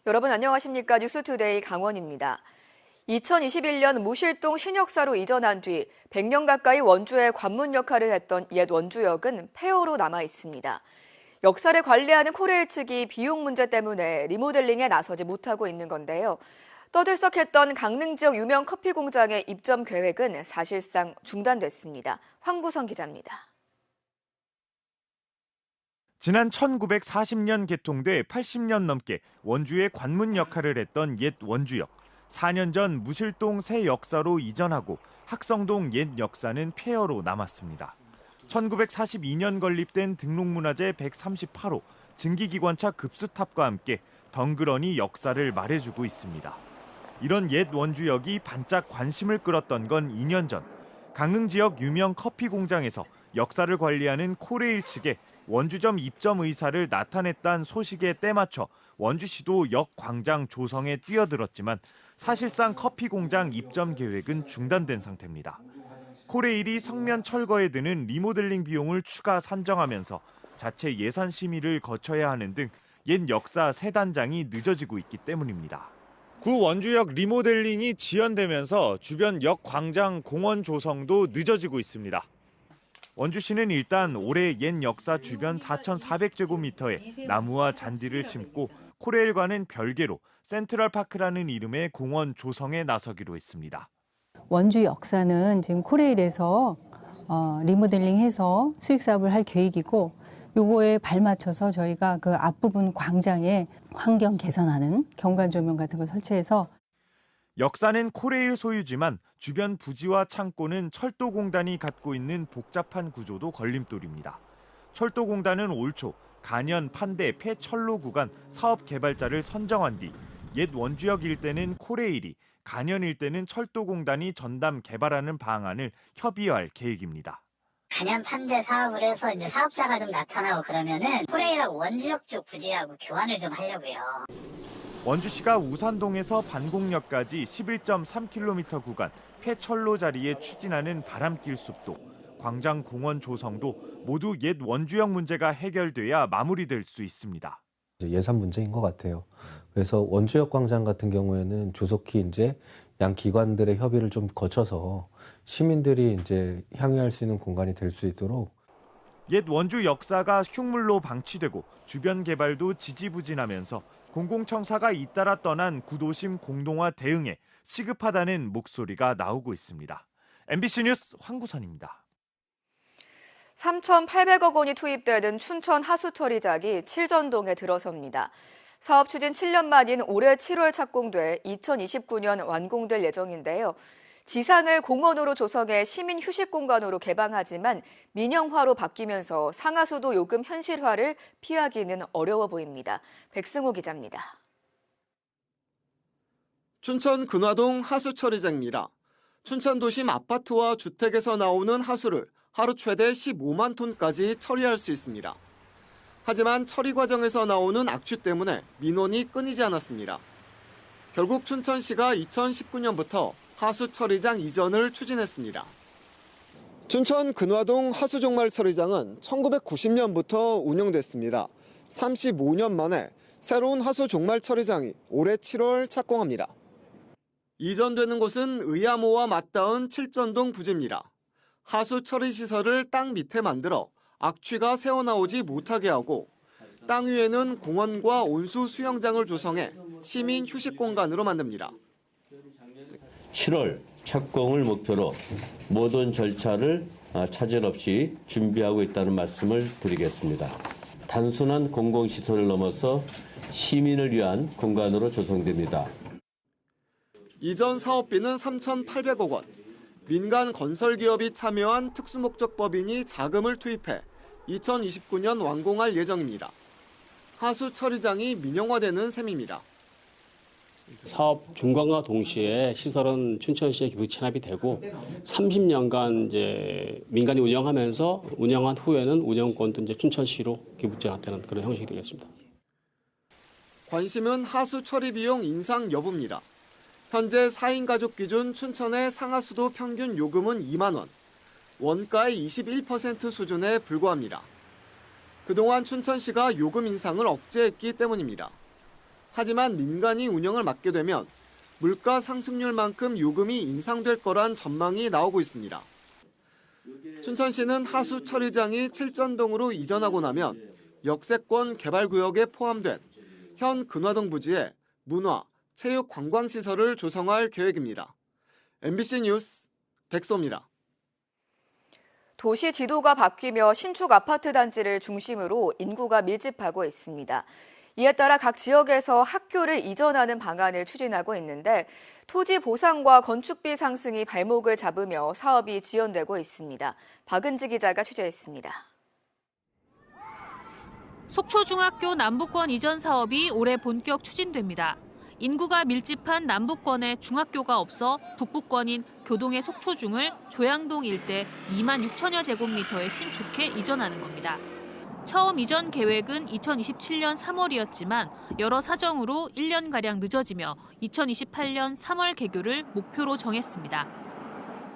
여러분 안녕하십니까? 뉴스투데이 강원입니다. 2021년 무실동 신역사로 이전한 뒤 100년 가까이 원주의 관문 역할을 했던 옛 원주역은 폐허로 남아 있습니다. 역사를 관리하는 코레일 측이 비용 문제 때문에 리모델링에 나서지 못하고 있는 건데요. 떠들썩했던 강릉 지역 유명 커피 공장의 입점 계획은 사실상 중단됐습니다. 황구선 기자입니다. 지난 1940년 개통돼 80년 넘게 원주의 관문 역할을 했던 옛 원주역. 4년 전 무실동 새 역사로 이전하고 학성동 옛 역사는 폐허로 남았습니다. 1942년 건립된 등록문화재 138호 증기기관차 급수탑과 함께 덩그러니 역사를 말해주고 있습니다. 이런 옛 원주역이 반짝 관심을 끌었던 건 2년 전 강릉 지역 유명 커피 공장에서 역사를 관리하는 코레일 측에 원주점 입점 의사를 나타냈다는 소식에 때맞춰 원주시도 역 광장 조성에 뛰어들었지만 사실상 커피 공장 입점 계획은 중단된 상태입니다. 코레일이 성면 철거에 드는 리모델링 비용을 추가 산정하면서 자체 예산 심의를 거쳐야 하는 등 옛 역사 새 단장이 늦어지고 있기 때문입니다. 구 원주역 리모델링이 지연되면서 주변 역 광장 공원 조성도 늦어지고 있습니다. 원주시는 일단 올해 옛 역사 주변 4,400제곱미터에 나무와 잔디를 심고 코레일과는 별개로 센트럴파크라는 이름의 공원 조성에 나서기로 했습니다. 원주 역사는 지금 코레일에서 리모델링해서 수익 사업을 할 계획이고 요거에 발맞춰서 저희가 그 앞부분 광장에 환경 개선하는 경관 조명 같은 걸 설치해서 역사는 코레일 소유지만 주변 부지와 창고는 철도공단이 갖고 있는 복잡한 구조도 걸림돌입니다. 철도공단은 올 초 간현, 판대, 폐철로 구간 사업 개발자를 선정한 뒤 옛 원주역 일대는 코레일이, 간현 일대는 철도공단이 전담 개발하는 방안을 협의할 계획입니다. 간현 판대 사업을 해서 이제 사업자가 좀 나타나고 그러면은 코레일하고 원주역 쪽 부지하고 교환을 좀 하려고요. 원주시가 우산동에서 반곡역까지 11.3km 구간 폐철로 자리에 추진하는 바람길 숲도 광장 공원 조성도 모두 옛 원주역 문제가 해결돼야 마무리될 수 있습니다. 예산 문제인 것 같아요. 그래서 원주역 광장 같은 경우에는 조속히 이제 양 기관들의 협의를 좀 거쳐서 시민들이 이제 향유할 수 있는 공간이 될 수 있도록 옛 원주 역사가 흉물로 방치되고 주변 개발도 지지부진하면서 공공청사가 잇따라 떠난 구도심 공동화 대응에 시급하다는 목소리가 나오고 있습니다. MBC 뉴스 황구선입니다. 3,800억 원이 투입되는 춘천 하수처리장이 칠전동에 들어섭니다. 사업 추진 7년 만인 올해 7월 착공돼 2029년 완공될 예정인데요. 지상을 공원으로 조성해 시민 휴식 공간으로 개방하지만 민영화로 바뀌면서 상하수도 요금 현실화를 피하기는 어려워 보입니다. 백승호 기자입니다. 춘천 근화동 하수처리장입니다. 춘천 도심 아파트와 주택에서 나오는 하수를 하루 최대 15만 톤까지 처리할 수 있습니다. 하지만 처리 과정에서 나오는 악취 때문에 민원이 끊이지 않았습니다. 결국 춘천시가 2019년부터 하수처리장 이전을 추진했습니다. 춘천 근화동 하수종말 처리장은 1990년부터 운영됐습니다. 35년 만에 새로운 하수종말 처리장이 올해 7월 착공합니다. 이전되는 곳은 의암호와 맞닿은 칠전동 부지입니다. 하수 처리 시설을 땅 밑에 만들어 악취가 새어나오지 못하게 하고 땅 위에는 공원과 온수 수영장을 조성해 시민 휴식 공간으로 만듭니다. 7월 착공을 목표로 모든 절차를 차질 없이 준비하고 있다는 말씀을 드리겠습니다. 단순한 공공시설을 넘어서 시민을 위한 공간으로 조성됩니다. 이전 사업비는 3,800억 원. 민간 건설기업이 참여한 특수목적법인이 자금을 투입해 2029년 완공할 예정입니다. 하수 처리장이 민영화되는 셈입니다. 사업 중간과 동시에 시설은 춘천시에 기부 체납이 되고 30년간 이제 민간이 운영하면서 운영한 후에는 운영권도 이제 춘천시로 기부 체납되는 그런 형식이 되겠습니다. 관심은 하수 처리 비용 인상 여부입니다. 현재 4인 가족 기준 춘천의 상하수도 평균 요금은 2만 원, 원가의 21% 수준에 불과합니다. 그동안 춘천시가 요금 인상을 억제했기 때문입니다. 하지만 민간이 운영을 맡게 되면 물가 상승률만큼 요금이 인상될 거란 전망이 나오고 있습니다. 춘천시는 하수 처리장이 칠전동으로 이전하고 나면 역세권 개발구역에 포함된 현 근화동 부지에 문화, 체육 관광시설을 조성할 계획입니다. MBC 뉴스 백소입니다. 도시 지도가 바뀌며 신축 아파트 단지를 중심으로 인구가 밀집하고 있습니다. 이에 따라 각 지역에서 학교를 이전하는 방안을 추진하고 있는데 토지 보상과 건축비 상승이 발목을 잡으며 사업이 지연되고 있습니다. 박은지 기자가 취재했습니다. 속초중학교 남북권 이전 사업이 올해 본격 추진됩니다. 인구가 밀집한 남북권에 중학교가 없어 북부권인 교동의 속초중을 조양동 일대 2만 6천여 제곱미터에 신축해 이전하는 겁니다. 처음 이전 계획은 2027년 3월이었지만 여러 사정으로 1년가량 늦어지며 2028년 3월 개교를 목표로 정했습니다.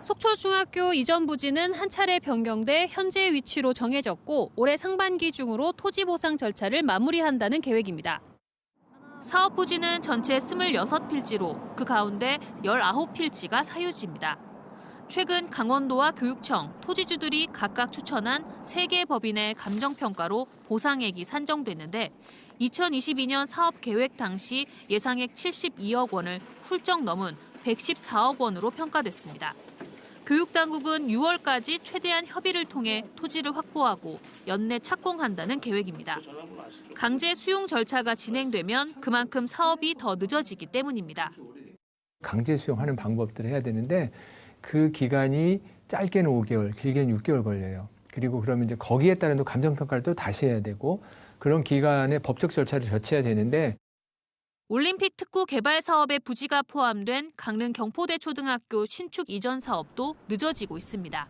속초중학교 이전 부지는 한 차례 변경돼 현재 위치로 정해졌고 올해 상반기 중으로 토지 보상 절차를 마무리한다는 계획입니다. 사업 부지는 전체 26필지로 그 가운데 19필지가 사유지입니다. 최근 강원도와 교육청, 토지주들이 각각 추천한 3개 법인의 감정평가로 보상액이 산정됐는데 2022년 사업 계획 당시 예상액 72억 원을 훌쩍 넘은 114억 원으로 평가됐습니다. 교육당국은 6월까지 최대한 협의를 통해 토지를 확보하고 연내 착공한다는 계획입니다. 강제 수용 절차가 진행되면 그만큼 사업이 더 늦어지기 때문입니다. 강제 수용하는 방법들을 해야 되는데 그 기간이 짧게는 5개월, 길게는 6개월 걸려요. 그리고 그러면 이제 거기에 따른 또 감정평가를 또 다시 해야 되고 그런 기간에 법적 절차를 거쳐야 되는데 올림픽 특구 개발 사업에 부지가 포함된 강릉 경포대초등학교 신축 이전 사업도 늦어지고 있습니다.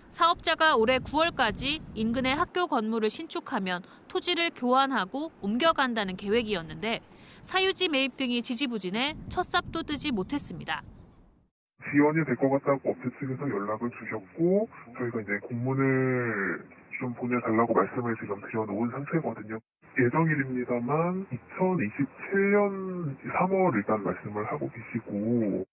사업자가 올해 9월까지 인근의 학교 건물을 신축하면 토지를 교환하고 옮겨간다는 계획이었는데 사유지 매입 등이 지지부진해 첫 삽도 뜨지 못했습니다. 지연이 될 것 같다고 업체 측에서 연락을 주셨고 저희가 이제 공문을 좀 보내달라고 말씀을 지금 드려놓은 상태거든요. 예정일입니다만 2027년 3월 일단 말씀을 하고 계시고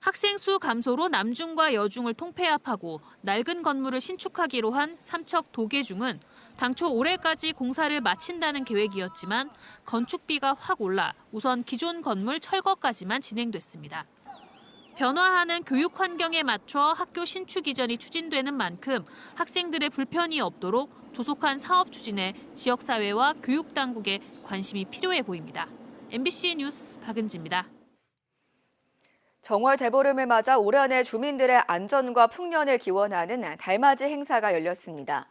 학생 수 감소로 남중과 여중을 통폐합하고 낡은 건물을 신축하기로 한 삼척 도계중은 당초 올해까지 공사를 마친다는 계획이었지만 건축비가 확 올라 우선 기존 건물 철거까지만 진행됐습니다. 변화하는 교육 환경에 맞춰 학교 신축 이전이 추진되는 만큼 학생들의 불편이 없도록 조속한 사업 추진에 지역사회와 교육당국의 관심이 필요해 보입니다. MBC 뉴스 박은지입니다. 정월 대보름을 맞아 올 한해 주민들의 안전과 풍년을 기원하는 달맞이 행사가 열렸습니다.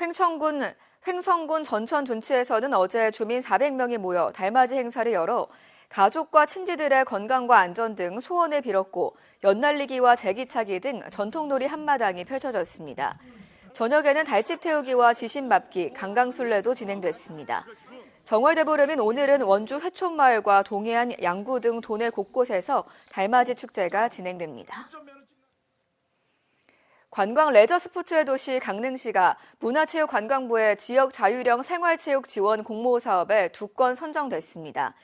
횡성군 전천둔치에서는 어제 주민 400명이 모여 달맞이 행사를 열어 가족과 친지들의 건강과 안전 등 소원을 빌었고 연날리기와 제기차기 등 전통놀이 한마당이 펼쳐졌습니다. 저녁에는 달집 태우기와 지신밟기, 강강술래도 진행됐습니다. 정월대보름인 오늘은 원주 회촌마을과 동해안 양구 등 도내 곳곳에서 달맞이 축제가 진행됩니다. 관광 레저 스포츠의 도시 강릉시가 문화체육관광부의 지역 자유형 생활체육 지원 공모 사업에 2건 선정됐습니다.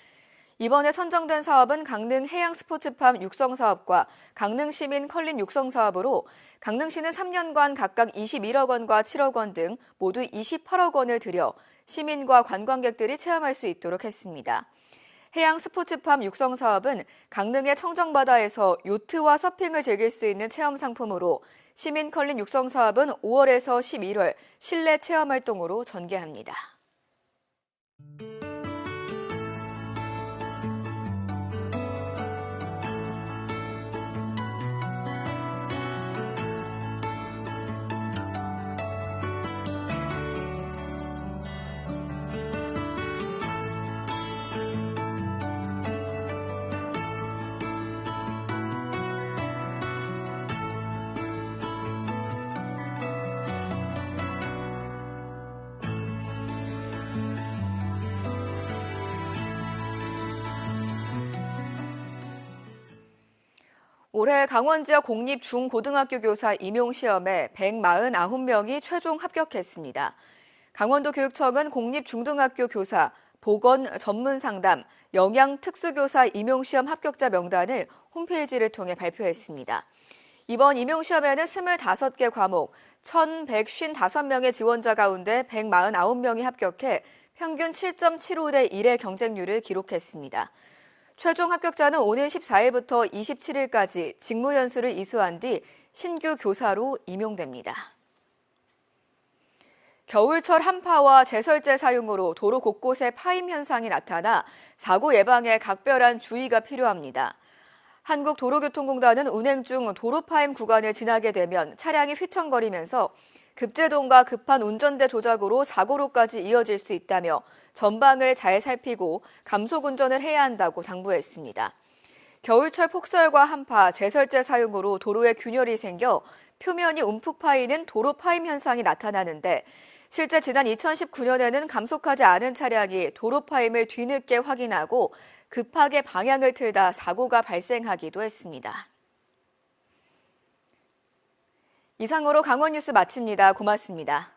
이번에 선정된 사업은 강릉 해양 스포츠팜 육성 사업과 강릉 시민 컬링 육성 사업으로 강릉시는 3년간 각각 21억 원과 7억 원 등 모두 28억 원을 들여 시민과 관광객들이 체험할 수 있도록 했습니다. 해양 스포츠팜 육성 사업은 강릉의 청정바다에서 요트와 서핑을 즐길 수 있는 체험 상품으로 시민 컬링 육성 사업은 5월에서 11월 실내 체험 활동으로 전개합니다. 올해 강원 지역 공립 중고등학교 교사 임용시험에 149명이 최종 합격했습니다. 강원도 교육청은 공립 중등학교 교사 보건 전문 상담, 영양 특수교사 임용시험 합격자 명단을 홈페이지를 통해 발표했습니다. 이번 임용시험에는 25개 과목, 1,155명의 지원자 가운데 149명이 합격해 평균 7.75대 1의 경쟁률을 기록했습니다. 최종 합격자는 오는 14일부터 27일까지 직무연수를 이수한 뒤 신규 교사로 임용됩니다. 겨울철 한파와 제설제 사용으로 도로 곳곳에 파임 현상이 나타나 사고 예방에 각별한 주의가 필요합니다. 한국도로교통공단은 운행 중 도로 파임 구간을 지나게 되면 차량이 휘청거리면서 급제동과 급한 운전대 조작으로 사고로까지 이어질 수 있다며 전방을 잘 살피고 감속 운전을 해야 한다고 당부했습니다. 겨울철 폭설과 한파, 제설제 사용으로 도로에 균열이 생겨 표면이 움푹 파이는 도로 파임 현상이 나타나는데 실제 지난 2019년에는 감속하지 않은 차량이 도로 파임을 뒤늦게 확인하고 급하게 방향을 틀다 사고가 발생하기도 했습니다. 이상으로 강원 뉴스 마칩니다. 고맙습니다.